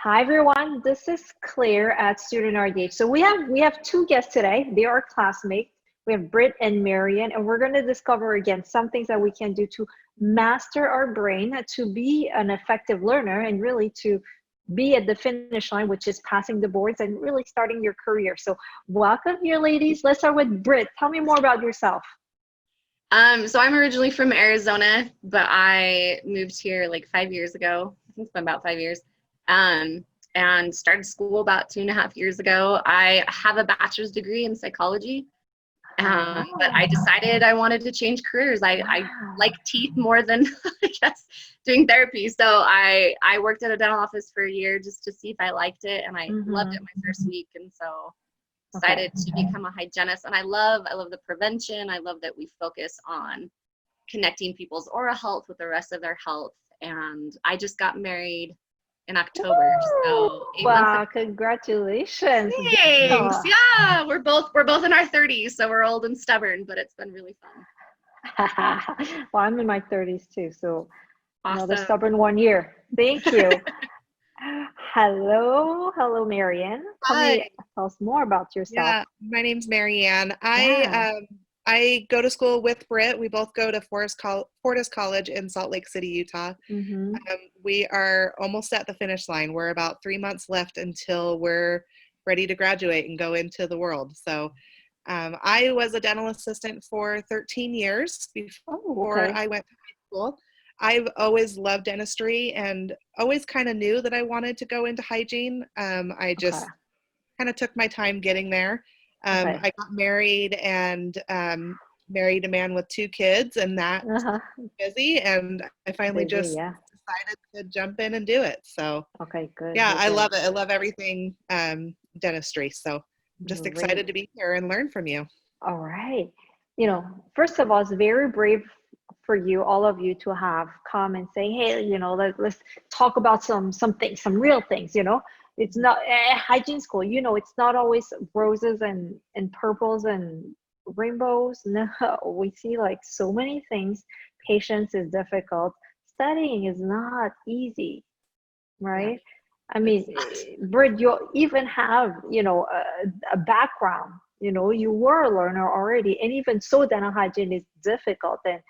Hi everyone, this is Claire at StudentRDH. So we have two guests today. They are classmates. We have Britt and Mary Anne, and we're going to discover again some things that we can do to master our brain, to be an effective learner, and really to be at the finish line, which is passing the boards and really starting your career. So welcome here, ladies. Let's start with Britt. Tell me more about yourself. So I'm originally from Arizona, but I moved here like 5 years ago. I think it's been about 5 years. And started school about 2.5 years ago. I have a bachelor's degree in psychology, but I decided I wanted to change careers. I like teeth more than I guess doing therapy. So I worked at a dental office for a year just to see if I liked it, and I loved it my first week, and so decided to become a hygienist. And I love the prevention. I love that we focus on connecting people's oral health with the rest of their health. And I just got married in October. So wow, congratulations. Thanks. Yeah, we're both in our 30s, so we're old and stubborn, but it's been really fun. Well, I'm in my 30s too, so awesome. Another stubborn 1 year. Thank you. Hello, Mary Anne. Tell us more about yourself. Yeah, my name's Mary Anne. I go to school with Britt. We both go to Fortis College in Salt Lake City, Utah. We are almost at the finish line. We're about 3 months left until we're ready to graduate and go into the world. So I was a dental assistant for 13 years before I went to high school. I've always loved dentistry and always kind of knew that I wanted to go into hygiene. I just kind of took my time getting there. I got married and married a man with 2 kids, and that was busy, and I finally decided to jump in and do it. So good. Yeah, I love it. I love everything dentistry. So I'm just excited to be here and learn from you. All right. First of all, it's very brave for you, all of you, to have come and say, hey, let's talk about some things, some real things. It's not hygiene school, it's not always roses and purples and rainbows. No, we see like so many things. Patience is difficult. Studying is not easy, right? I mean, Britt, you even have, a background, you were a learner already, and even so dental hygiene is difficult. And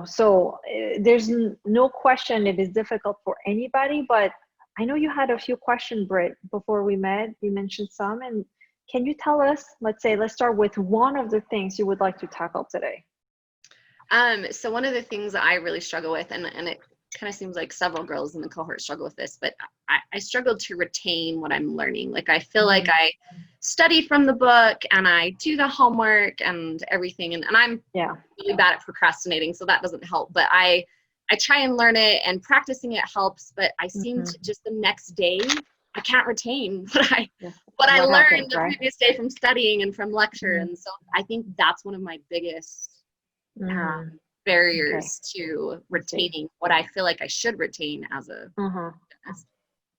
so there's no question it is difficult for anybody, but I know you had a few questions, Britt, before we met. You mentioned some, and can you tell us, let's start with one of the things you would like to tackle today? So one of the things that I really struggle with, and it kind of seems like several girls in the cohort struggle with this, but I struggled to retain what I'm learning. Like I feel like I study from the book and I do the homework and everything, and I'm really bad at procrastinating, so that doesn't help. But I try and learn it, and practicing it helps, but I seem to just the next day I can't retain what I learned the previous day from studying and from lecture. And so I think that's one of my biggest barriers to retaining what I feel like I should retain as a dentist.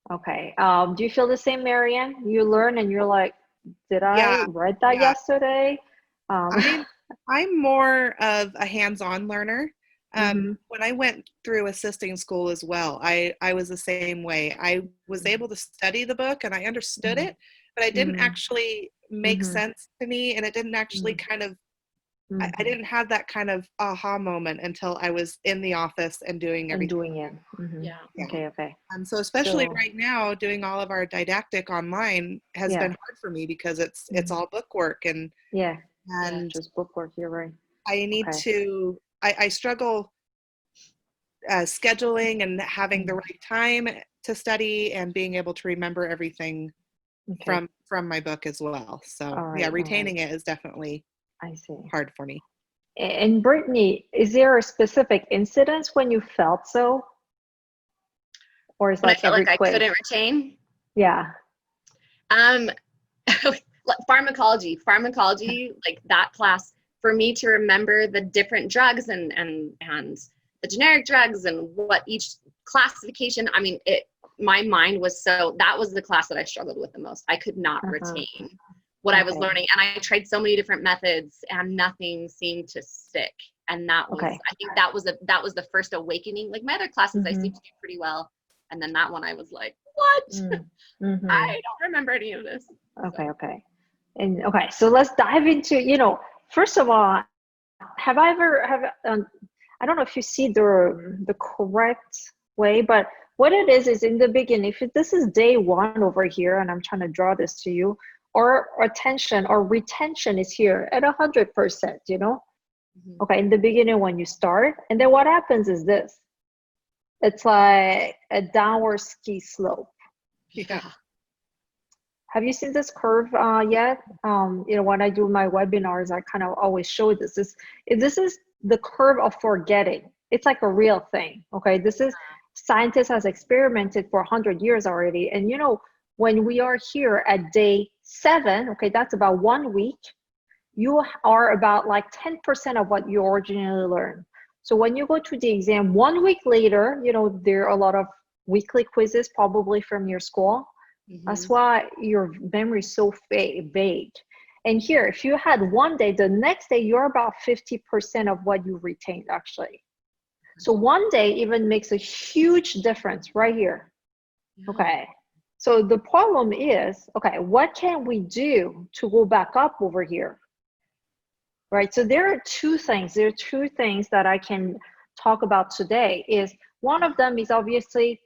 Okay. Do you feel the same, Mary Anne? You learn and you're like, did I read that yesterday? I'm more of a hands-on learner. When I went through assisting school as well, I was the same way. I was able to study the book and I understood it, but it didn't actually make sense to me, and it didn't actually kind of, I didn't have that kind of aha moment until I was in the office and doing everything. Okay. So especially right now, doing all of our didactic online has been hard for me because it's all book work and just book work. You're right. I need to. I struggle scheduling and having the right time to study and being able to remember everything from my book as well. So retaining it is definitely hard for me. And Brittany, is there a specific incident when you felt so? Or is I felt like I couldn't retain? Yeah. Pharmacology, like that class, for me to remember the different drugs and the generic drugs and what each classification, I mean, my mind was that was the class that I struggled with the most. I could not retain what I was learning. And I tried so many different methods and nothing seemed to stick. And that was, I think that was the first awakening. Like my other classes, I seemed to do pretty well. And then that one I was like, what? Mm-hmm. I don't remember any of this. Okay, okay. And okay, so let's dive into, first of all, I don't know if you see the correct way, but what it is in the beginning, if this is day one over here, and I'm trying to draw this to you, or attention or retention is here at 100%, Okay, in the beginning when you start, and then what happens is this. It's like a downward ski slope. Yeah. Have you seen this curve yet? When I do my webinars, I kind of always show this. This is the curve of forgetting. It's like a real thing, okay? This is, scientists has experimented for 100 years already. And when we are here at day 7, okay, that's about 1 week, you are about like 10% of what you originally learned. So when you go to the exam 1 week later, there are a lot of weekly quizzes probably from your school. That's why your memory is so vague. And here, if you had one day, the next day, you're about 50% of what you retained, actually. So one day even makes a huge difference right here. Okay. So the problem is, okay, what can we do to go back up over here? Right. So there are two things. There are two things that I can talk about today. Is one of them is obviously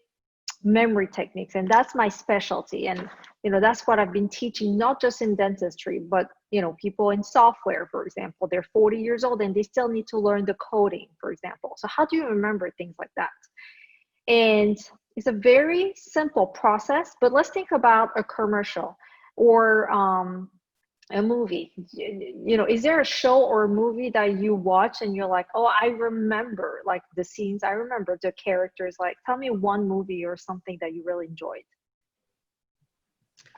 memory techniques, and that's my specialty. And that's what I've been teaching, not just in dentistry, but people in software, for example. They're 40 years old and they still need to learn the coding, for example. So how do you remember things like that? And it's a very simple process, but let's think about a commercial or a movie. Is there a show or a movie that you watch and you're like, oh, I remember like the scenes, I remember the characters? Like, tell me one movie or something that you really enjoyed.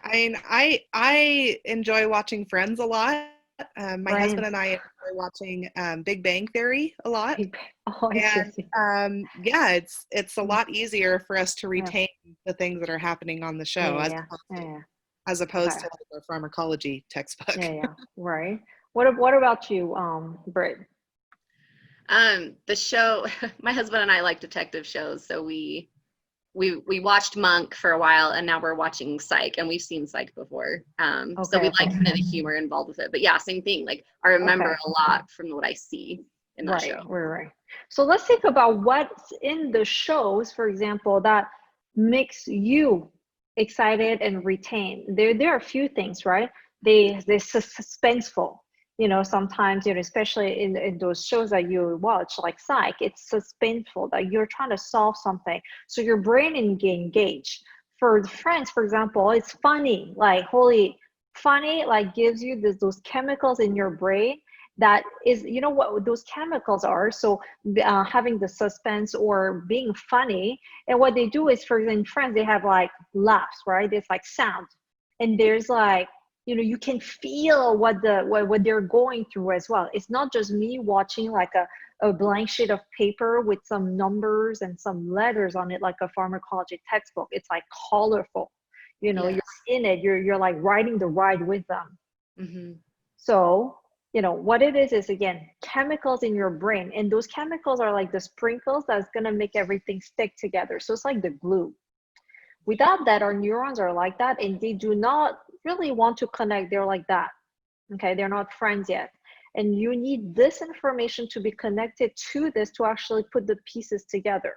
I mean, I enjoy watching Friends a lot. My husband and I enjoy watching Big Bang Theory a lot. And yeah, it's a lot easier for us to retain the things that are happening on the show as opposed to like a pharmacology textbook. Right. What about you, Britt? The show, my husband and I like detective shows, so we watched Monk for a while, and now we're watching Psych, and we've seen Psych before. So we like kind of the humor involved with it. But yeah, same thing. Like I remember a lot from what I see in that show. Right. So let's think about what's in the shows, for example, that makes you excited and retain. There are a few things, right? They're suspenseful. Sometimes, especially in those shows that you watch, like Psych, it's suspenseful that you're trying to solve something. So your brain engaged. For Friends, for example, it's funny, like funny, like gives you those chemicals in your brain that is, what those chemicals are. So having the suspense or being funny, and what they do is, for example, in Friends, they have like laughs, right? It's like sound, and there's like, you can feel what they're going through as well. It's not just me watching like a blank sheet of paper with some numbers and some letters on it, like a pharmacology textbook. It's like colorful, you're in it, you're like riding the ride with them. So what it is again, chemicals in your brain, and those chemicals are like the sprinkles that's going to make everything stick together. So it's like the glue. Without that, our neurons are like that, and they do not really want to connect. They're like that. Okay, they're not friends yet. And you need this information to be connected to this to actually put the pieces together,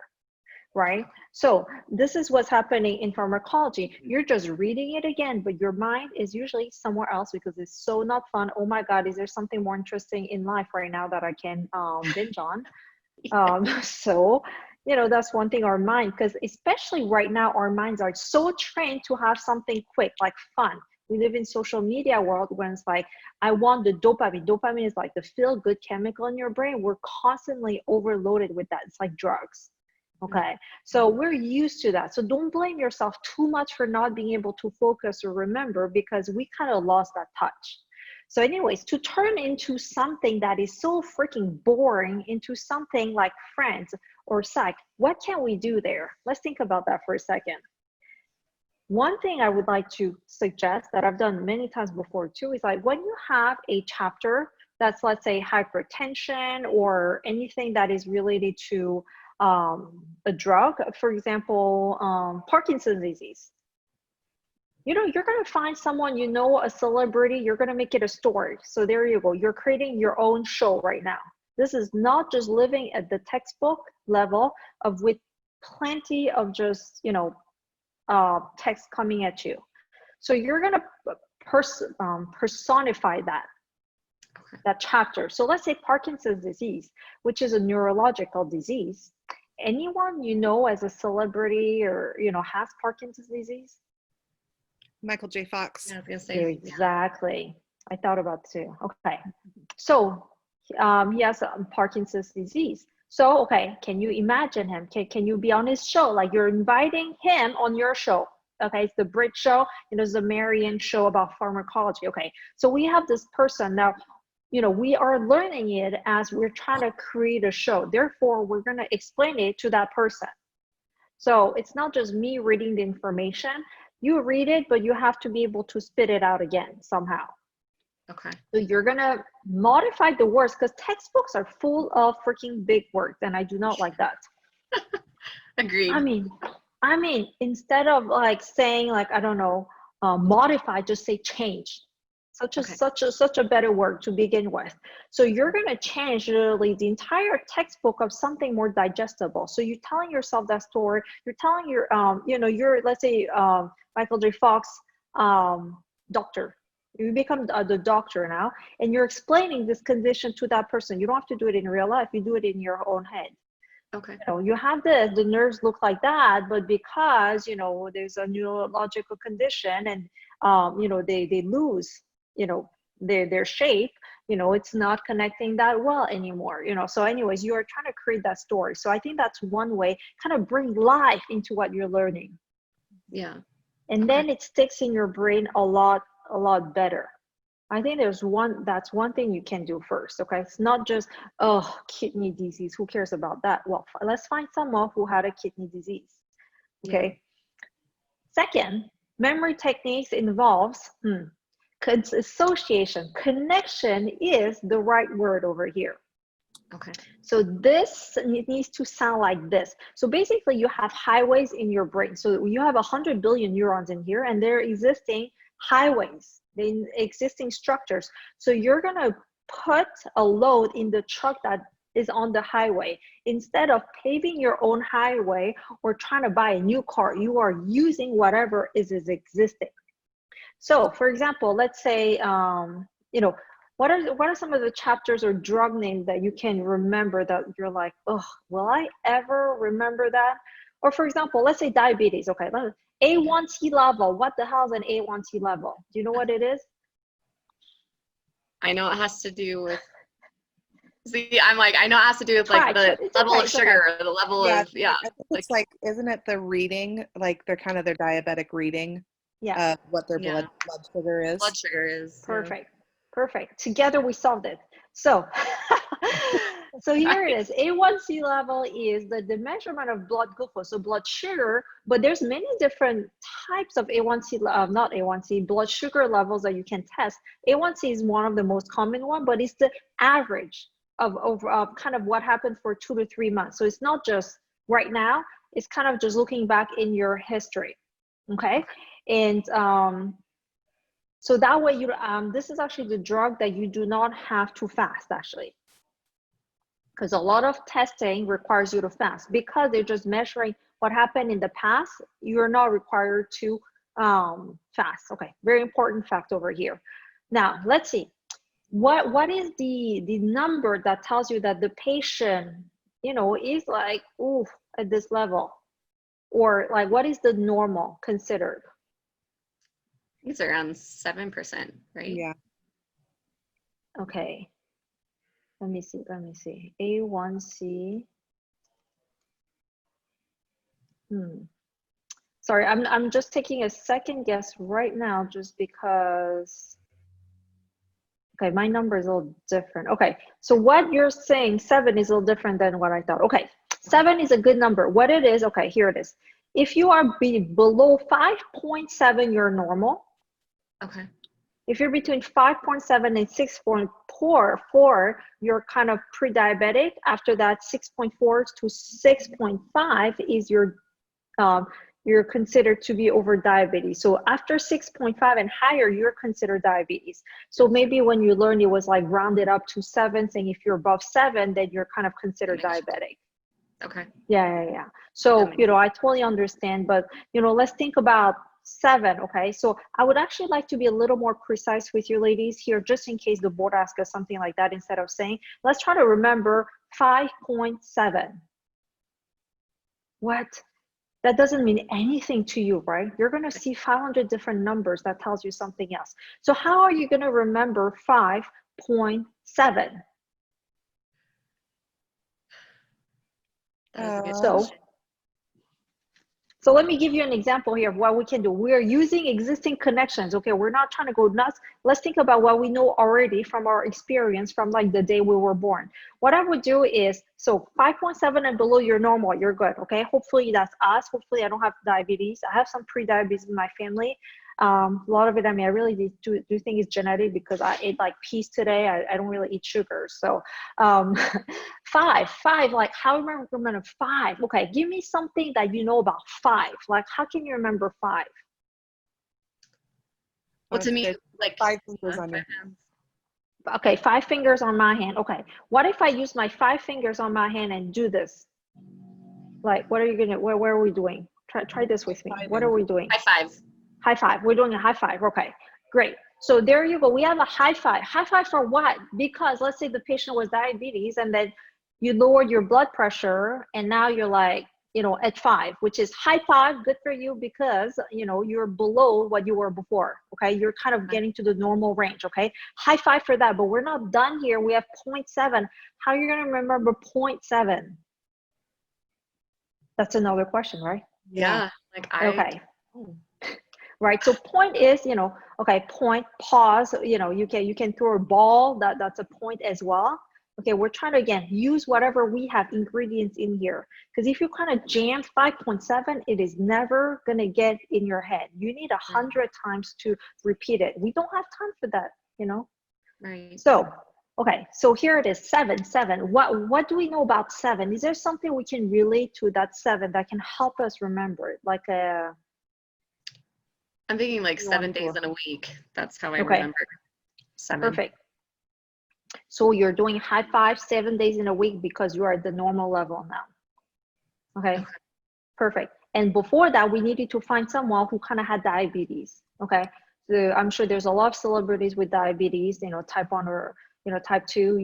right? So this is what's happening in pharmacology. You're just reading it again, but your mind is usually somewhere else because it's so not fun. Oh my God, is there something more interesting in life right now that I can binge on? So that's one thing, our mind, because especially right now, our minds are so trained to have something quick, like fun. We live in social media world when it's like, I want the dopamine. Dopamine is like the feel-good chemical in your brain. We're constantly overloaded with that. It's like drugs. Okay. So we're used to that. So don't blame yourself too much for not being able to focus or remember, because we kind of lost that touch. So anyways, to turn into something that is so freaking boring into something like Friends or Psych, what can we do there? Let's think about that for a second. One thing I would like to suggest that I've done many times before too is like when you have a chapter that's, let's say, hypertension or anything that is related to a drug, for example, Parkinson's disease. You know, you're going to find someone, you know, a celebrity, you're going to make it a story. So there you go. You're creating your own show right now. This is not just living at the textbook level of with plenty of just, you know, text coming at you. So you're going to personify that, that chapter. So let's say Parkinson's disease, which is a neurological disease. Anyone you know as a celebrity or, you know, has Parkinson's disease? Michael J. Fox. Yeah, I was gonna say, exactly. Yeah. I thought about too. Okay. So he has Parkinson's disease. So, okay, can you imagine him? Can you be on his show? Like you're inviting him on your show. Okay, it's the Brit show. You know, it's the Mary Anne show about pharmacology. Okay, so we have this person now. You know, we are learning it as we're trying to create a show. Therefore, we're going to explain it to that person. So it's not just me reading the information. You read it, but you have to be able to spit it out again somehow. Okay. So you're going to modify the words because textbooks are full of freaking big words, and I do not like that. Agreed. I mean, instead of like saying like, I don't know, modify, just say change. Such a better word to begin with. So you're going to change literally the entire textbook of something more digestible. So you're telling yourself that story. You're telling your, you know, you're, let's say, Michael J. Fox, doctor. You become the doctor now, and you're explaining this condition to that person. You don't have to do it in real life. You do it in your own head. Okay. You know, you have the nerves look like that, but because, you know, there's a neurological condition and, you know, they lose, you know, their shape, you know, it's not connecting that well anymore, you know. So anyways, you are trying to create that story. So I think that's one way, kind of bring life into what you're learning. Yeah. And then it sticks in your brain a lot better. I think that's one thing you can do first. Okay, it's not just, oh, kidney disease, who cares about that? Well, let's find someone who had a kidney disease. Okay. Yeah. Second, memory techniques involves association. Connection is the right word over here. Okay. So this needs to sound like this. So basically you have highways in your brain. So you have 100 billion neurons in here, and they're existing highways, the existing structures. So you're going to put a load in the truck that is on the highway. Instead of paving your own highway or trying to buy a new car, you are using whatever is existing. So for example, let's say, you know, what are some of the chapters or drug names that you can remember that you're like, oh, will I ever remember that? Or for example, let's say diabetes. Okay, A1C level. What the hell is an A1C level? Do you know what it is? I know it has to do with, see, I'm like, I know it has to do with like the level of sugar or the level of, I think it's like, isn't it the reading, like they're kind of their diabetic reading? Yeah. What their blood sugar is. Blood sugar is. Perfect. Perfect. Together we solved it. So, so here it is. A1C level is the measurement of blood glucose, so blood sugar, but there's many different types of A1C, not A1C, blood sugar levels that you can test. A1C is one of the most common one, but it's the average of kind of what happened for 2 to 3 months. So it's not just right now, it's kind of just looking back in your history. Okay. And so that way you, this is actually the drug that you do not have to fast actually. Because a lot of testing requires you to fast because they're just measuring what happened in the past. You're not required to fast. Okay, very important fact over here. Now, let's see. What is the number that tells you that the patient, you know, is like, ooh, at this level? Or like, what is the normal considered? It's around 7%, right? Yeah. Okay. Let me see. A1C. Sorry, I'm just taking a second guess right now just because. Okay, my number is a little different. Okay, so what you're saying, 7 is a little different than what I thought. Okay, 7 is a good number. What it is, okay, here it is. If you are below 5.7, you're normal. Okay. If you're between 5.7 and 6.4, you're kind of pre-diabetic. After that, 6.4 to 6.5 is you're considered to be over diabetes. So after 6.5 and higher, you're considered diabetes. So maybe when you learned it was like rounded up to 7, saying if you're above 7, then you're kind of considered diabetic. Okay. Yeah. So, I totally understand, but, let's think about 7, okay? So I would actually like to be a little more precise with you ladies here, just in case the board asks us something like that. Instead of saying, let's try to remember 5.7. What? That doesn't mean anything to you, right? You're going to see 500 different numbers that tells you something else. So how are you going to remember 5.7? So let me give you an example here of what we can do. We're using existing connections, okay? We're not trying to go nuts. Let's think about what we know already from our experience from like the day we were born. What I would do is, so 5.7 and below, you're normal, you're good, okay? Hopefully that's us. Hopefully I don't have diabetes. I have some pre-diabetes in my family. A lot of it, I really do think it's genetic because I ate like peas today. I don't really eat sugar. So 5, like how do I remember 5? Okay, give me something that you know about 5. Like how can you remember 5? Well, to me, like 5 fingers on your hands. Okay, 5 fingers on my hand. Okay, what if I use my 5 fingers on my hand and do this? Like, what are you gonna? Where are we doing? Try this with me. What are we doing? High 5. High 5. We're doing a high 5. Okay, great. So there you go. We have a high 5. High 5 for what? Because let's say the patient was diabetes and then you lowered your blood pressure and now you're like, at 5, which is high 5. Good for you because, you're below what you were before. Okay, you're kind of getting to the normal range. Okay, high 5 for that. But we're not done here. We have 0.7. How are you going to remember 0.7? That's another question, right? Yeah. Okay. Right, so point is, okay, point, pause, you can throw a ball, that's a point as well. Okay, we're trying to, again, use whatever we have ingredients in here. Because if you kind of jam 5.7, it is never going to get in your head. You need 100 times to repeat it. We don't have time for that, Right. So, okay, so here it is, 7. What do we know about 7? Is there something we can relate to that 7 that can help us remember it? Like I'm thinking like 7 days in a week. That's how I remember 7. Perfect. So you're doing high 5 7 days in a week because you are at the normal level now. Okay. Perfect. And before that, we needed to find someone who kind of had diabetes. Okay. So I'm sure there's a lot of celebrities with diabetes, type 1 or type 2.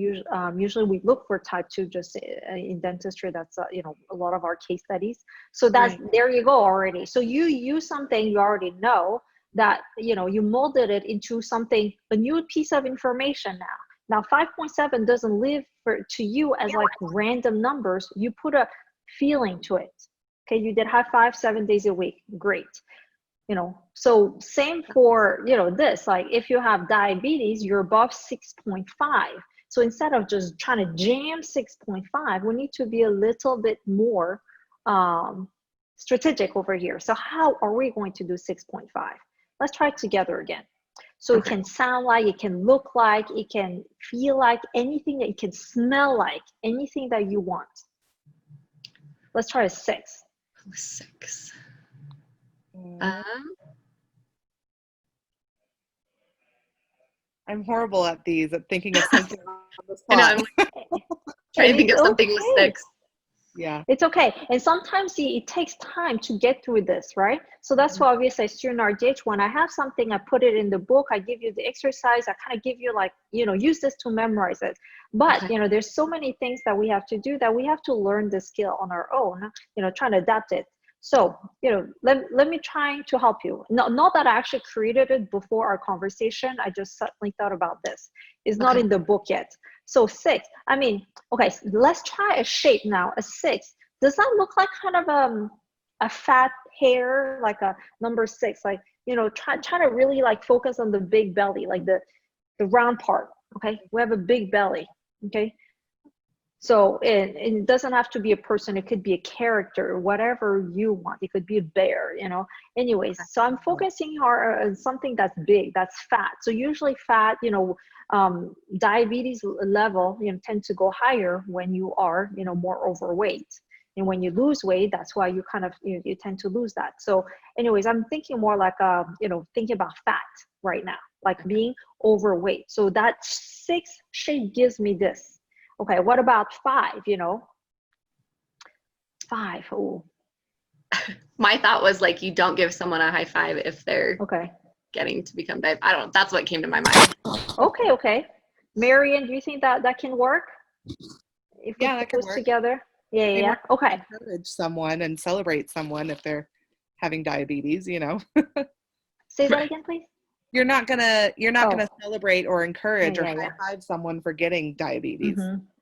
Usually we look for type 2 just in dentistry. That's a lot of our case studies. So that's there you go already. So you use something you already know that you molded it into something, a new piece of information now. Now 5.7 doesn't live to you as like random numbers. You put a feeling to it. Okay, you did high 5 7 days a week. Great. So same for, this, like if you have diabetes, you're above 6.5. So instead of just trying to jam 6.5, we need to be a little bit more strategic over here. So how are we going to do 6.5? Let's try it together again. So it can sound like, it can look like, it can feel like, anything that it can smell like, anything that you want. Let's try a 6. 6. I'm horrible at these, at thinking of something on the spot. I know, I'm like, trying to think of something with 6. Yeah, it's okay. And sometimes it takes time to get through this, right? So that's why obviously StudentRDH, when I have something, I put it in the book, I give you the exercise, I kind of give you like, use this to memorize it. But, there's so many things that we have to do that we have to learn the skill on our own, trying to adapt it. So, let me try to help you. Not that I actually created it before our conversation. I just suddenly thought about this. It's not in the book yet. So 6, okay, let's try a shape now. A 6, does that look like kind of a fat hair, like a number 6? Like, try to really like focus on the big belly, like the round part. Okay, we have a big belly. Okay, So it doesn't have to be a person. It could be a character, whatever you want. It could be a bear, you know. Anyways, so I'm focusing on something that's big, that's fat. So usually fat, you know, diabetes level, you know, tend to go higher when you are, you know, more overweight. And when you lose weight, that's why you kind of, you tend to lose that. So anyways, I'm thinking more like, you know, thinking about fat right now, like being overweight. So that 6 shape gives me this. Okay, what about 5, you know? 5, oh. My thought was like, you don't give someone a high five if they're getting to become diabetic. I don't know, that's what came to my mind. Okay. Mary Anne, do you think that can work? If we that could work together? Yeah. Okay. Encourage someone and celebrate someone if they're having diabetes, you know. Say that again, please. You're not gonna celebrate or encourage or high five someone for getting diabetes.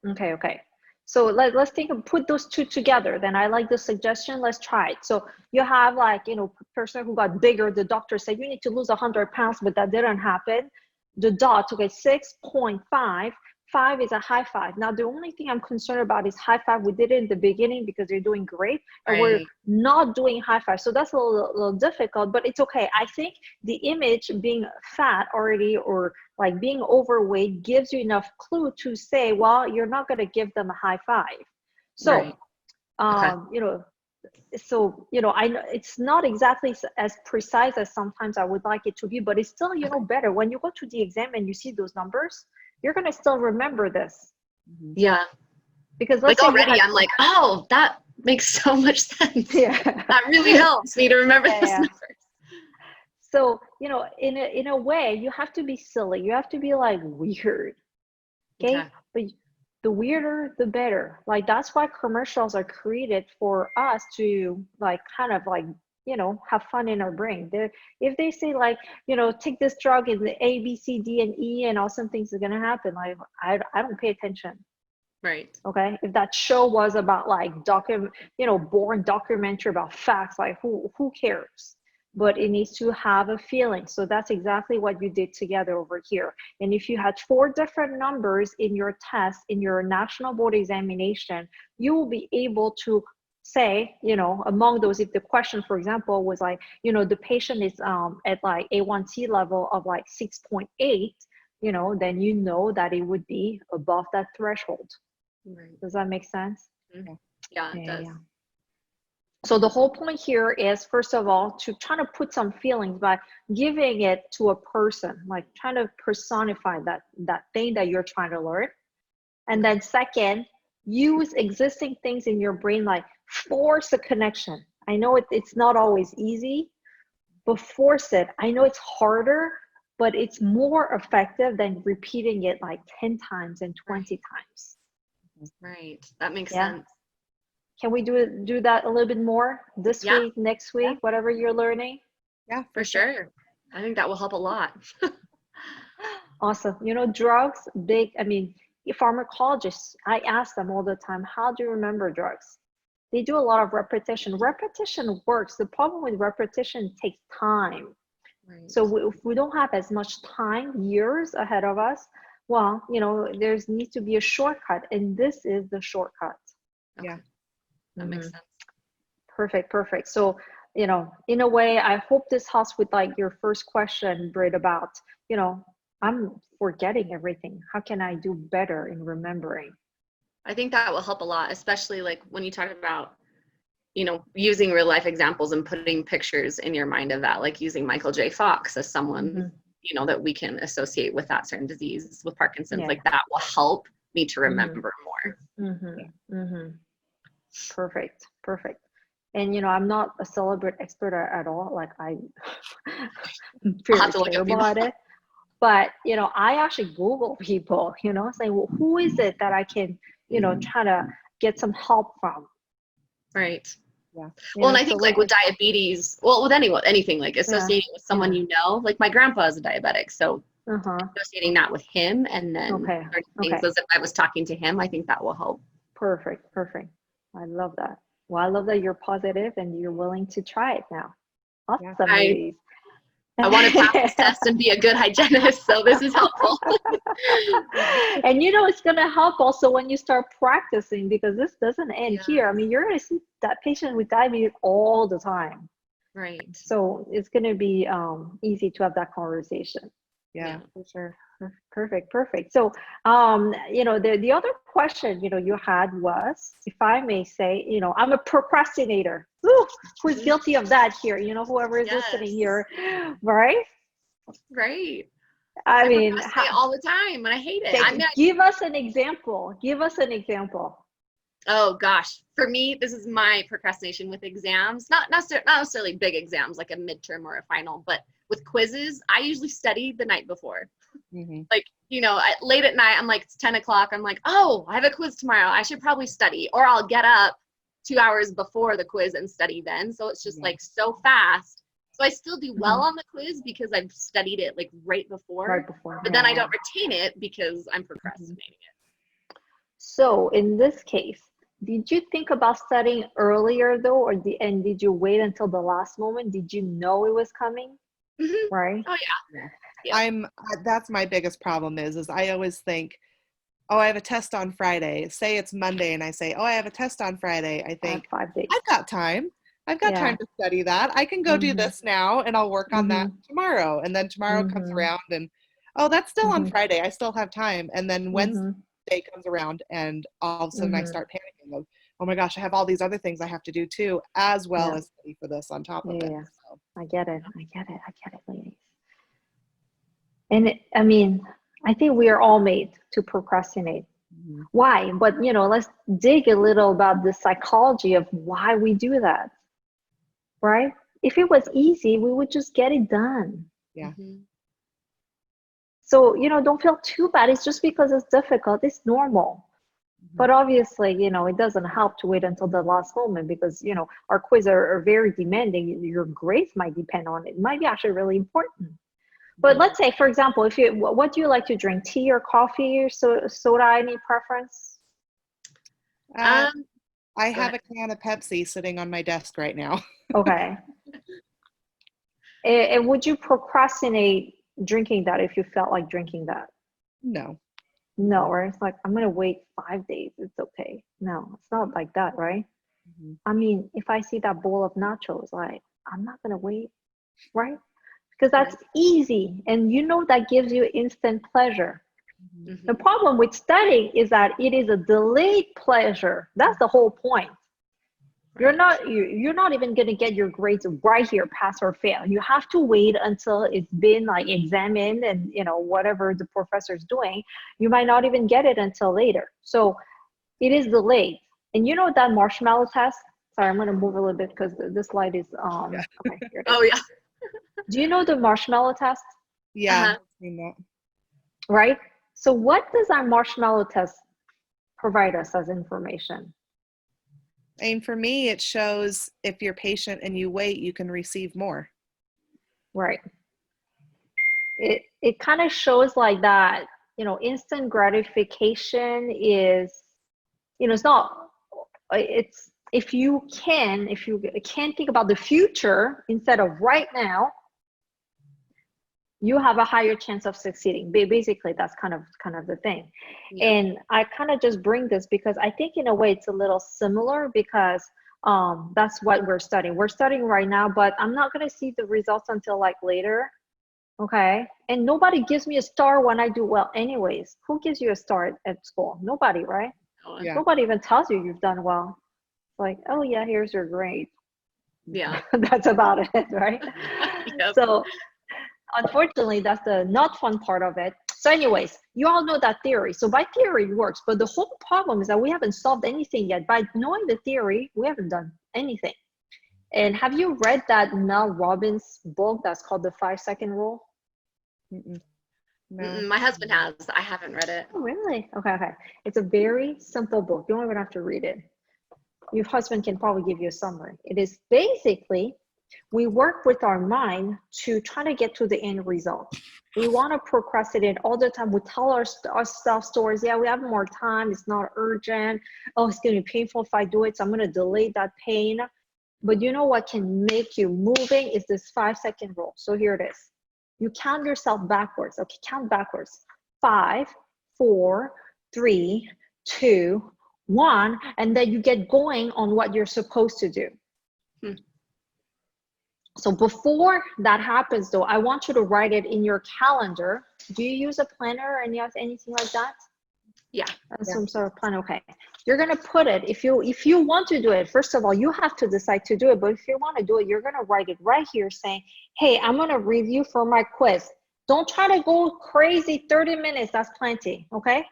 Okay. So let's put those two together. Then I like the suggestion. Let's try it. So you have, like, you know, person who got bigger. The doctor said you need to lose 100 pounds, but that didn't happen. The dot, okay, 6.5. 5 is a high five. Now, the only thing I'm concerned about is high five. We did it in the beginning because you're doing great, and we're not doing high five. So that's a little difficult, but it's okay. I think the image being fat already, or like being overweight, gives you enough clue to say, well, you're not going to give them a high five. So, you know, so, you know, I know it's not exactly as precise as sometimes I would like it to be, but it's still, you know, better. When you go to the exam and you see those numbers, you're going to still remember this. Yeah. Because like already I'm like, oh, that makes so much sense. Yeah. That really helps me to remember those numbers. So, you know, in a way, you have to be silly. You have to be like weird. Okay. But the weirder, the better. Like, that's why commercials are created, for us to, like, kind of like, you know, have fun in our brain. If they say, like, you know, take this drug in the A, B, C, D, and E, and awesome things are going to happen, like, I don't pay attention. Right. Okay. If that show was about, like, you know, boring documentary about facts, like, who cares? But it needs to have a feeling. So that's exactly what you did together over here. And if you had 4 different numbers in your test, in your national board examination, you will be able to say, you know, among those, if the question, for example, was like, you know, the patient is at like A1C level of like 6.8, you know, then you know that it would be above that threshold. Right. Does that make sense? Mm-hmm. Yeah, it does. Yeah. So the whole point here is, first of all, to try to put some feelings by giving it to a person, like trying to personify that thing that you're trying to learn. And then second, use existing things in your brain, like force a connection. I know it's not always easy, but force it. I know it's harder, but it's more effective than repeating it like 10 times and 20 times. Right. That makes sense. Can we do that a little bit more this week, next week, whatever you're learning? Yeah, for sure. I think that will help a lot. Awesome. You know, drugs, I mean, pharmacologists, I ask them all the time, how do you remember drugs? They do a lot of repetition. Repetition works. The problem with repetition takes time. Right. So if we don't have as much time, years ahead of us, well, you know, needs to be a shortcut, and this is the shortcut. Okay. Yeah. That makes sense. Perfect. So, you know, in a way, I hope this helps with like your first question, Britt, about, you know, I'm forgetting everything. How can I do better in remembering? I think that will help a lot, especially like when you talk about, you know, using real life examples and putting pictures in your mind of that, like using Michael J. Fox as someone, you know, that we can associate with that certain disease, with Parkinson's, like that will help me to remember more. Perfect. And, you know, I'm not a celebrate expert at all. Like, I'm fairly clear about it. But, you know, I actually Google people, you know, saying, well, who is it that I can, you know, try to get some help from? Right. Yeah. Well, and I think like with diabetes, well, with anything like associating with someone, you know, like my grandpa is a diabetic. So associating that with him, and then things as if I was talking to him, I think that will help. Perfect. I love that. Well, I love that you're positive and you're willing to try it now. Awesome, ladies. I want to pass this test and be a good hygienist, so this is helpful. And it's going to help also when you start practicing, because this doesn't end here. I mean, you're going to see that patient with diabetes all the time. Right. So it's going to be easy to have that conversation. Yeah, for sure. Perfect. So, the other question, you had was, if I may say, I'm a procrastinator. Ooh, who's guilty of that here? Whoever is listening here, right? Right. I mean, procrastinate all the time, and I hate it. Give us an example. Oh gosh, for me, this is my procrastination with exams. Not necessarily big exams like a midterm or a final, but with quizzes, I usually study the night before. Mm-hmm. Like, late at night, I'm like, it's 10 o'clock. I'm like, oh, I have a quiz tomorrow. I should probably study. Or I'll get up 2 hours before the quiz and study then. So it's just like so fast. So I still do well on the quiz because I've studied it like right before. But then I don't retain it because I'm procrastinating it. So in this case, did you think about studying earlier though, and did you wait until the last moment? Did you know it was coming? Mm-hmm. Right? Oh yeah. That's my biggest problem is I always think, oh, I have a test on Friday. Say it's Monday and I say, oh, I have a test on Friday. I think 5 days. I've got time. I've got time to study that. I can go do this now and I'll work on that tomorrow. And then tomorrow comes around and, oh, that's still on Friday. I still have time. And then Wednesday comes around and all of a sudden I start panicking of, oh my gosh, I have all these other things I have to do too, as well as study for this on top of it. So. I get it, ladies. And I think we are all made to procrastinate. Why? But let's dig a little about the psychology of why we do that. Right? If it was easy, we would just get it done. Yeah. So, don't feel too bad. It's just because it's difficult. It's normal. But obviously, it doesn't help to wait until the last moment because, our quizzes are very demanding. Your grades might depend on it. It might be actually really important. But let's say, for example, what do you like to drink? Tea or coffee or soda? Any preference? I have a can of Pepsi sitting on my desk right now. Okay. And would you procrastinate drinking that if you felt like drinking that? No, right? It's like, I'm going to wait 5 days. It's okay. No, it's not like that, right? If I see that bowl of nachos, I'm not going to wait, right? Because that's easy. And that gives you instant pleasure. The problem with studying is that it is a delayed pleasure. That's the whole point. You're not even going to get your grades right here, pass or fail. You have to wait until it's been examined and whatever the professor's doing. You might not even get it until later. So it is delayed. And that marshmallow test. Sorry, I'm going to move a little bit because this slide is okay. Here it is. Oh yeah. Do you know the marshmallow test? Yeah. I've seen that. Right. So what does our marshmallow test provide us as information? For me, it shows if you're patient and you wait, you can receive more. Right. It kind of shows that, instant gratification is, it's not, if you can think about the future instead of right now, you have a higher chance of succeeding. Basically, that's kind of the thing. Yeah. And I kind of just bring this because I think in a way it's a little similar because that's what we're studying. We're studying right now, but I'm not going to see the results until later. Okay. And nobody gives me a star when I do well anyways. Who gives you a star at school? Nobody, right? Yeah. Nobody even tells you you've done well. Like, oh yeah, here's your grade. Yeah. That's about it, right? Yep. So unfortunately, that's the not fun part of it. So anyways, you all know that theory. So by theory, it works. But the whole problem is that we haven't solved anything yet. By knowing the theory, we haven't done anything. And have you read that Mel Robbins book that's called The 5-Second Rule? No. My husband has. I haven't read it. Oh, really? Okay. It's a very simple book. You don't even have to read it. Your husband can probably give you a summary. It is basically, we work with our mind to try to get to the end result. We want to procrastinate all the time. We tell ourselves stories. Yeah, we have more time. It's not urgent. Oh, it's going to be painful if I do it. So I'm going to delay that pain. But you know what can make you moving is this 5-second rule. So here it is. You count yourself backwards. Okay, count backwards. 5, 4, 3, 2, 1, and then you get going on what you're supposed to do. So before that happens though, I want you to write it in your calendar. Do you use a planner or anything like that? Yeah. Some sort of plan. Okay. You're going to put it, if you want to do it, first of all, you have to decide to do it. But if you want to do it, you're going to write it right here saying, hey, I'm going to review for my quiz. Don't try to go crazy 30 minutes. That's plenty. Okay.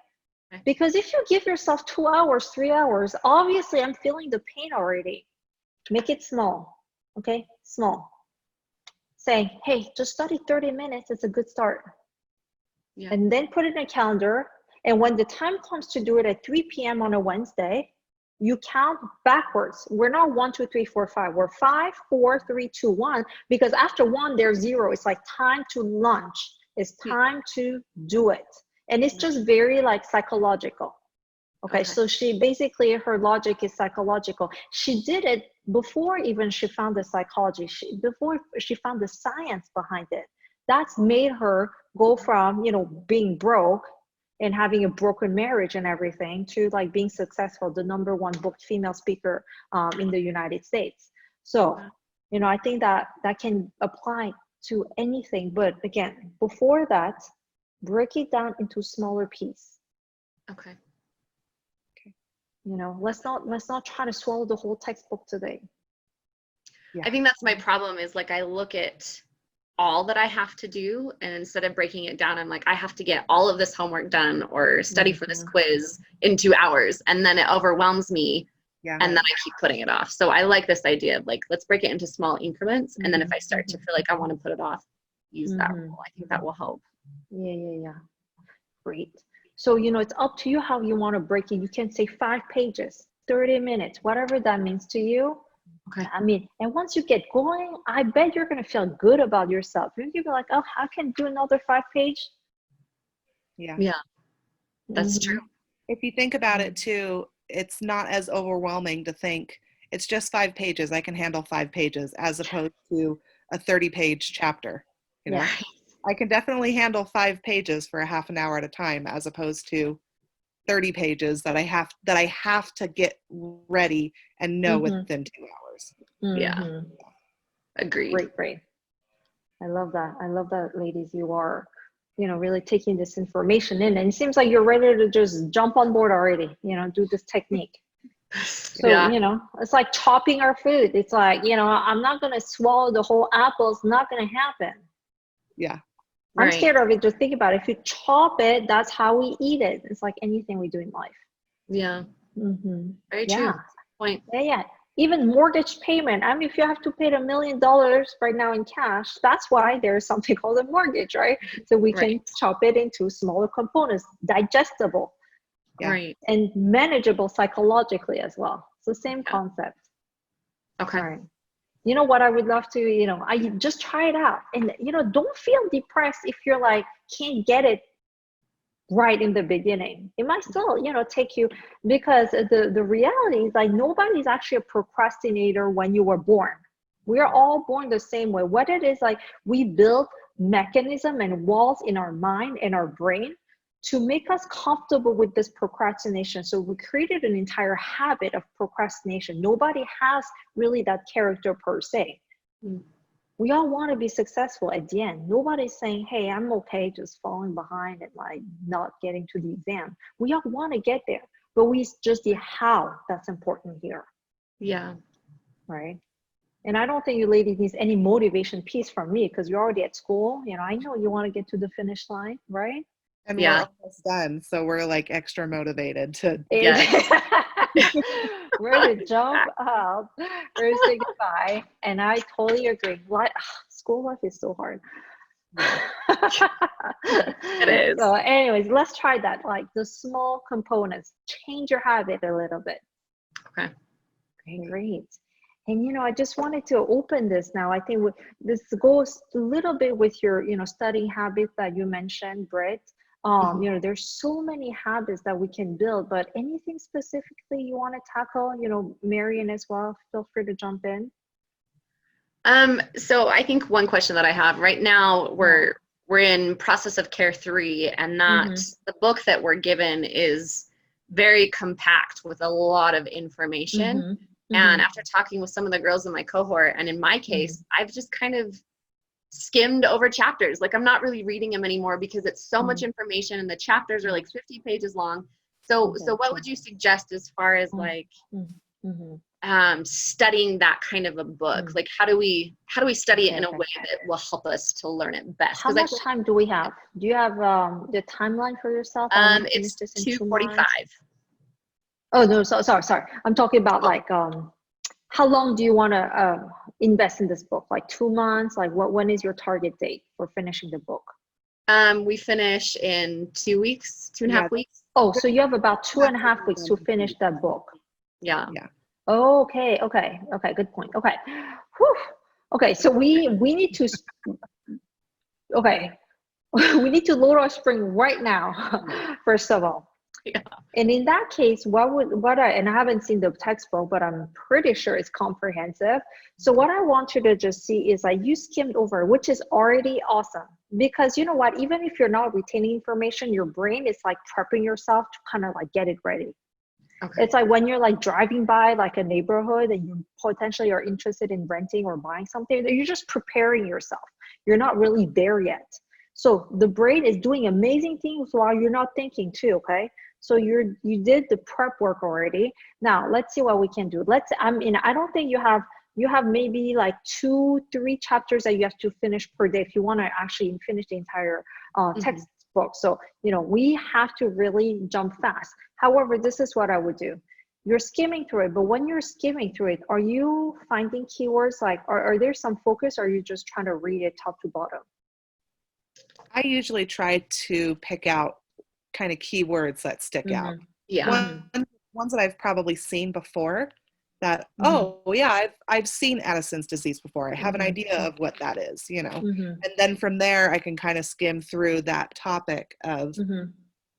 Because if you give yourself 2 hours, 3 hours, obviously I'm feeling the pain already. Make it small. Okay. Small. Say, hey, just study 30 minutes. It's a good start. Yeah. And then put it in a calendar. And when the time comes to do it at 3 p.m. on a Wednesday, you count backwards. We're not 1, 2, 3, 4, 5. We're 5, 4, 3, 2, 1. Because after 1, there's 0. It's like time to lunch. It's time to do it. And it's just very like psychological. Okay, so she basically, her logic is psychological. She did it before even she found the psychology. Before she found the science behind it. That's made her go from, you know, being broke and having a broken marriage and everything to like being successful, the #1 booked female speaker in the United States. So, you know, I think that can apply to anything. But again, before that, break it down into smaller pieces. Okay. You know, let's not try to swallow the whole textbook today. Yeah. I think that's my problem is like I look at all that I have to do, and instead of breaking it down, I'm like, I have to get all of this homework done or study for this quiz in 2 hours, and then it overwhelms me, and then I keep putting it off. So I like this idea of like, let's break it into small increments, and then if I start to feel like I want to put it off, use that rule. I think that will help. Yeah. Great. So, you know, it's up to you how you want to break it. You can say 5 pages, 30 minutes, whatever that means to you. Okay. I mean, and once you get going, I bet you're going to feel good about yourself. You're going to be like, oh, I can do another 5 page. Yeah, that's true. If you think about it too, it's not as overwhelming to think it's just 5 pages. I can handle 5 pages as opposed to a 30-page chapter. You know, I can definitely handle 5 pages for a half an hour at a time, as opposed to 30 pages that I have to get ready and know within 2 hours. Yeah. Agreed. Great. I love that, ladies. You are, you know, really taking this information in, and it seems like you're ready to just jump on board already, you know, do this technique. So, you know, it's like chopping our food. It's like, you know, I'm not going to swallow the whole apple. It's not going to happen. Yeah. I'm scared of it. Just think about it. If you chop it, that's how we eat it. It's like anything we do in life. Yeah. Very true. Point. Yeah. Even mortgage payment. I mean, if you have to pay $1 million right now in cash, that's why there's something called a mortgage, right? So we can chop it into smaller components, digestible, and manageable psychologically as well. It's the same concept. Okay. All right. You know what I would love to, you know, I just try it out, and, you know, don't feel depressed if you're like, can't get it right in the beginning. It might still, you know, take you, because the reality is like nobody's actually a procrastinator when you were born. We are all born the same way. What it is, like, we build mechanism and walls in our mind and our brain to make us comfortable with this procrastination. So we created an entire habit of procrastination. Nobody has really that character per se. We all want to be successful at the end. Nobody's saying, hey, I'm okay just falling behind and like not getting to the exam. We all want to get there, but we just the how that's important here. Yeah. Right. And I don't think you ladies need any motivation piece from me, because you're already at school. You know, I know you want to get to the finish line, right? And we're almost done, so we're like extra motivated to ready to jump up, ready to say goodbye. And I totally agree. School life is so hard. It is. So anyways, let's try that. Like the small components, change your habit a little bit. Okay. Great. And, you know, I just wanted to open this now. I think this goes a little bit with your, you know, studying habits that you mentioned, Britt. You know, there's so many habits that we can build, but anything specifically you want to tackle, you know, Marian as well, feel free to jump in. So I think one question that I have right now, we're in process of care 3, and that the book that we're given is very compact with a lot of information. And after talking with some of the girls in my cohort, and in my case, I've just kind of skimmed over chapters. Like, I'm not really reading them anymore because it's so much information, and the chapters are like 50 pages long. So what would you suggest as far as like studying that kind of a book? Like, how do we study it in a way that will help us to learn it best? How much time do we have? Do you have the timeline for yourself? It's 2:45. Oh no, sorry. I'm talking about like how long do you want to invest in this book? Like 2 months? Like when is your target date for finishing the book? We finish in 2 weeks, 2.5 weeks. Oh, so you have about 2.5 weeks to finish that book. Yeah. Oh, okay, good point. Okay. Whew. Okay, so we need to we need to load our spring right now, first of all. Yeah. And in that case, and I haven't seen the textbook, but I'm pretty sure it's comprehensive. So what I want you to just see is like you skimmed over, which is already awesome. Because you know what, even if you're not retaining information, your brain is like prepping yourself to kind of like get it ready. Okay. It's like when you're like driving by like a neighborhood and you potentially are interested in renting or buying something, you're just preparing yourself. You're not really there yet. So the brain is doing amazing things while you're not thinking too, okay? So you did the prep work already. Now let's see what we can do. I don't think you have maybe like 2-3 chapters that you have to finish per day if you want to actually finish the entire textbook. So, you know, we have to really jump fast. However, this is what I would do. You're skimming through it, but when you're skimming through it, are you finding keywords? Like, are there some focus, or are you just trying to read it top to bottom? I usually try to pick out kind of keywords that stick out. Yeah. Ones that I've probably seen before that, oh yeah, I've seen Addison's disease before. I have an idea of what that is, you know. And then from there I can kind of skim through that topic of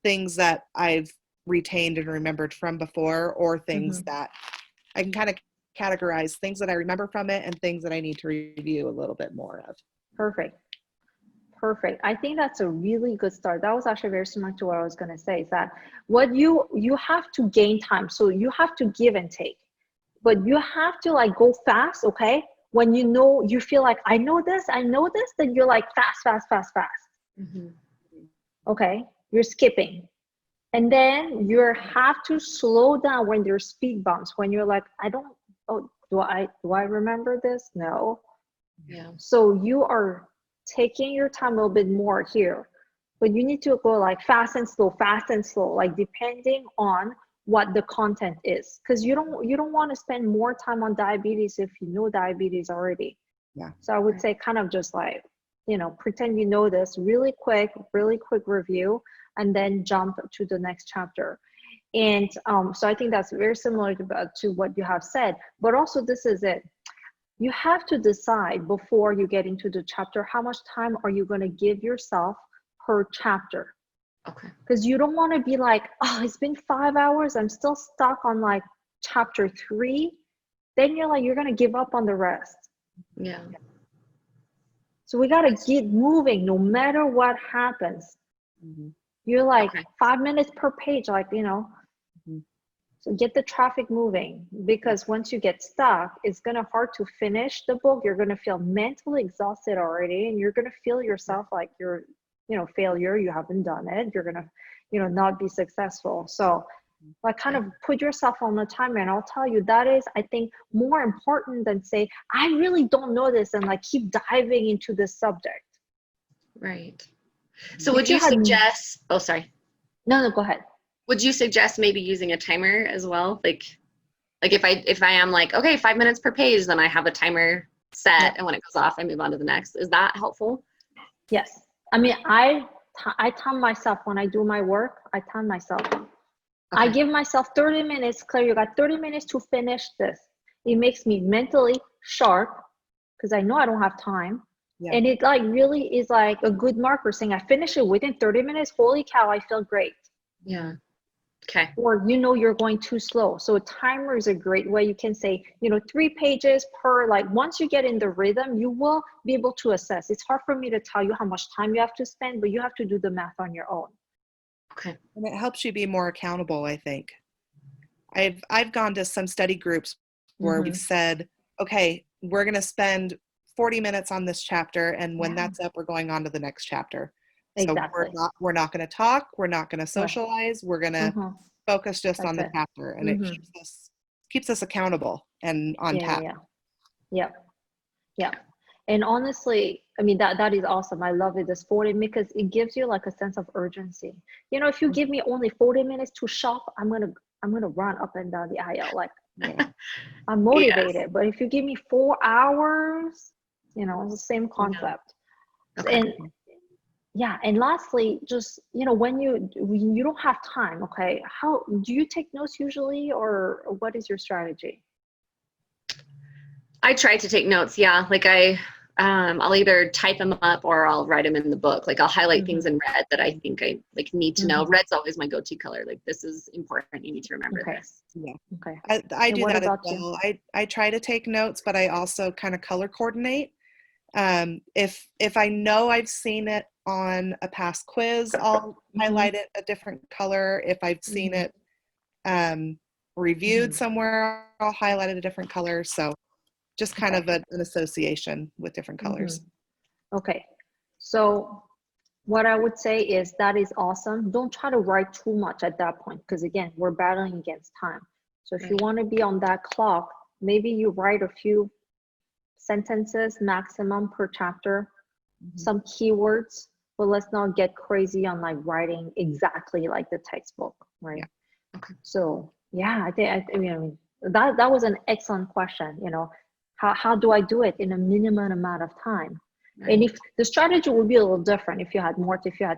things that I've retained and remembered from before, or things that I can kind of categorize things that I remember from it and things that I need to review a little bit more of. Perfect. I think that's a really good start. That was actually very similar to what I was going to say, is that what you have to gain time. So you have to give and take, but you have to like go fast. Okay. When you feel like, I know this, then you're like fast. Okay. You're skipping. And then you have to slow down when there's speed bumps, when you're like, do I remember this? No. Yeah. So you are taking your time a little bit more here, but you need to go like fast and slow, like depending on what the content is, because you don't want to spend more time on diabetes if you know diabetes already. Yeah. So I would say kind of just like, you know, pretend you know this, really quick review, and then jump to the next chapter. And so I think that's very similar to what you have said, but also this is it. You have to decide before you get into the chapter, how much time are you going to give yourself per chapter? Okay. Because you don't want to be like, oh, it's been 5 hours, I'm still stuck on like chapter 3. Then you're going to give up on the rest. Yeah. So we got to keep moving no matter what happens. You're like 5 minutes per page, like, you know. So get the traffic moving, because once you get stuck, it's going to hard to finish the book. You're going to feel mentally exhausted already, and you're going to feel yourself like you're, you know, failure. You haven't done it. You're going to, you know, not be successful. So like kind of put yourself on the timer, and I'll tell you that is, I think, more important than say, I really don't know this, and like keep diving into this subject. Right. So would you suggest, oh, sorry. No, go ahead. Would you suggest maybe using a timer as well? Like if I am like, okay, 5 minutes per page, then I have a timer set, and when it goes off, I move on to the next. Is that helpful? Yes. I mean, I time myself when I do my work. I time myself. Okay. I give myself 30 minutes. Claire, you got 30 minutes to finish this. It makes me mentally sharp because I know I don't have time. Yeah. And it like really is like a good marker saying I finished it within 30 minutes. Holy cow, I feel great. Yeah. Okay. Or you're going too slow. So a timer is a great way. You can say, 3 pages per, like once you get in the rhythm, you will be able to assess. It's hard for me to tell you how much time you have to spend, but you have to do the math on your own. Okay. And it helps you be more accountable, I think. I've gone to some study groups where we've said, okay, we're going to spend 40 minutes on this chapter, and when that's up, we're going on to the next chapter. Exactly. So we're not going to talk, we're not going to socialize, we're going to focus just on the chapter, and it keeps us accountable and on tap. Yeah. And honestly, I mean, that is awesome. I love it, this 40, because it gives you like a sense of urgency. If you give me only 40 minutes to shop, I'm gonna run up and down the aisle. Like I'm motivated. Yes. But if you give me 4 hours, it's the same concept. Okay. And lastly, just when you don't have time, okay, how do you take notes usually, or what is your strategy? I try to take notes. Yeah, like I'll either type them up or I'll write them in the book. Like I'll highlight things in red that I think I like need to know. Red's always my go-to color. Like this is important. You need to remember this. Yeah. Okay. I do that as well. I try to take notes, but I also kind of color coordinate. If I know I've seen it on a past quiz, I'll highlight it a different color. If I've seen it reviewed somewhere, I'll highlight it a different color. So just kind of an association with different colors. Okay. So what I would say is that is awesome. Don't try to write too much at that point, because again, we're battling against time. So if you want to be on that clock, maybe you write a few sentences maximum per chapter, some keywords, but let's not get crazy on like writing exactly like the textbook, right? Yeah. Okay. So yeah, I mean that was an excellent question. How do I do it in a minimum amount of time? Right. And if the strategy would be a little different, if you had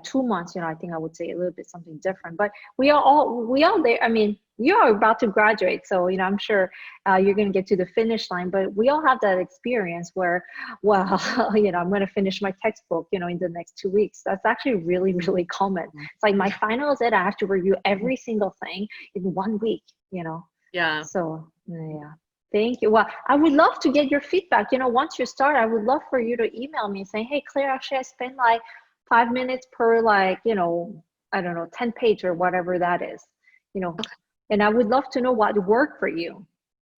2 months, I think I would say a little bit something different. But we all there. I mean, you are about to graduate, so I'm sure you're going to get to the finish line. But we all have that experience where, well, I'm going to finish my textbook, in the next 2 weeks. That's actually really, really common. It's like my final is it. I have to review every single thing in 1 week. Yeah. So yeah. Thank you. Well, I would love to get your feedback. Once you start, I would love for you to email me saying, hey, Claire, actually, I spend like 5 minutes per I don't know, 10 page or whatever that is, Okay. And I would love to know what worked for you.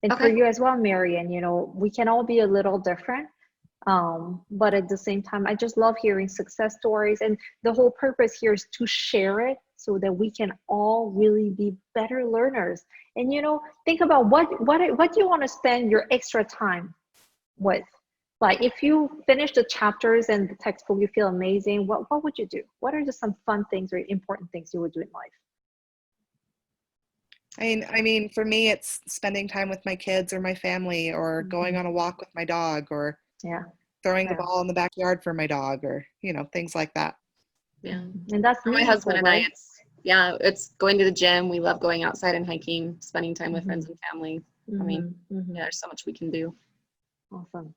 And for you as well, Mary Anne, we can all be a little different. But at the same time, I just love hearing success stories. And the whole purpose here is to share it so that we can all really be better learners. And, think about what do you want to spend your extra time with? Like if you finish the chapters and the textbook, you feel amazing. What would you do? What are just some fun things or important things you would do in life? I mean, for me, it's spending time with my kids or my family, or going on a walk with my dog, or throwing the ball in the backyard for my dog, or, things like that. Yeah. And that's my husband and I, it's going to the gym. We love going outside and hiking, spending time with friends and family. I mean, there's so much we can do. Awesome.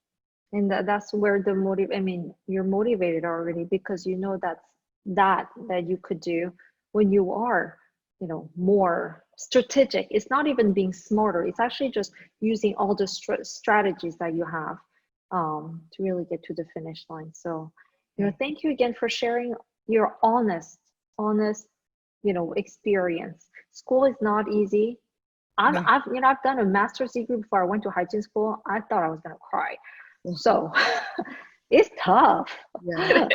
And that's where you're motivated already, because that you could do when you are, more strategic. It's not even being smarter. It's actually just using all the strategies that you have to really get to the finish line. So, thank you again for sharing your honest, experience. School is not easy. I've done a master's degree before I went to hygiene school. I thought I was gonna cry. So it's tough. Yeah.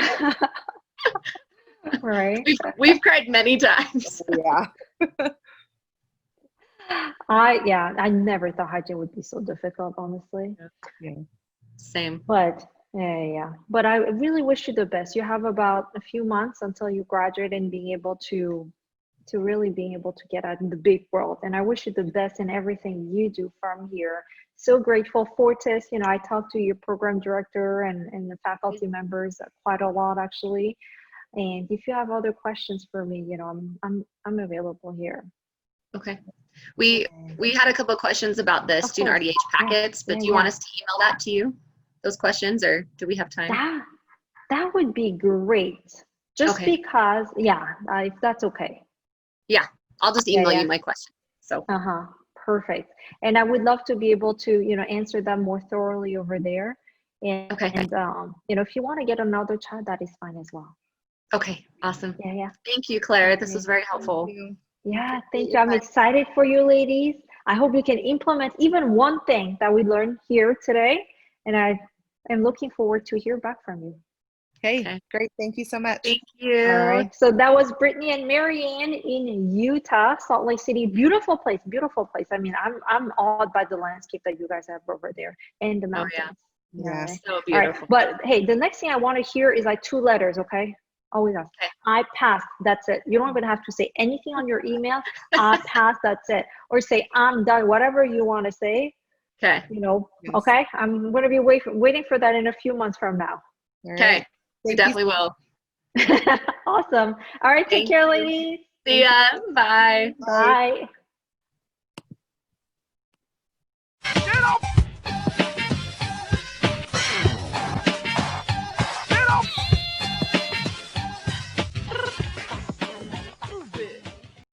Right. We've cried many times. Yeah. I never thought hygiene would be so difficult, honestly. Yeah. Same. But but I really wish you the best. You have about a few months until you graduate and being able to really being able to get out in the big world. And I wish you the best in everything you do from here. So grateful. Fortis, I talked to your program director and the faculty members quite a lot, actually. And if you have other questions for me, I'm available here. Okay. We had a couple of questions about the StudentRDH packets, but do you want us to email that to you, those questions, or do we have time? would be great. Just because, if that's okay. Yeah, I'll just email you my question. So. Perfect. And I would love to be able to, answer them more thoroughly over there. And, if you want to get another chat, that is fine as well. Okay, awesome. Yeah. Thank you, Claire. This was very helpful. Thank you. Yeah, thank you. I'm excited for you ladies. I hope you can implement even one thing that we learned here today. And I am looking forward to hear back from you. Okay, great. Thank you so much. Thank you. All right. So that was Brittany and Mary Anne in Utah, Salt Lake City. Beautiful place, beautiful place. I mean, I'm awed by the landscape that you guys have over there and the mountains. Yeah, so beautiful. All right. But hey, the next thing I want to hear is like 2 letters, okay? Always ask. I passed, that's it. You don't even have to say anything on your email. I passed, that's it. Or say I'm done, whatever you want to say. Okay. Okay? I'm going to be waiting for that in a few months from now. Okay. We definitely will. Awesome. All right. Take care, ladies. See ya. Bye. Bye.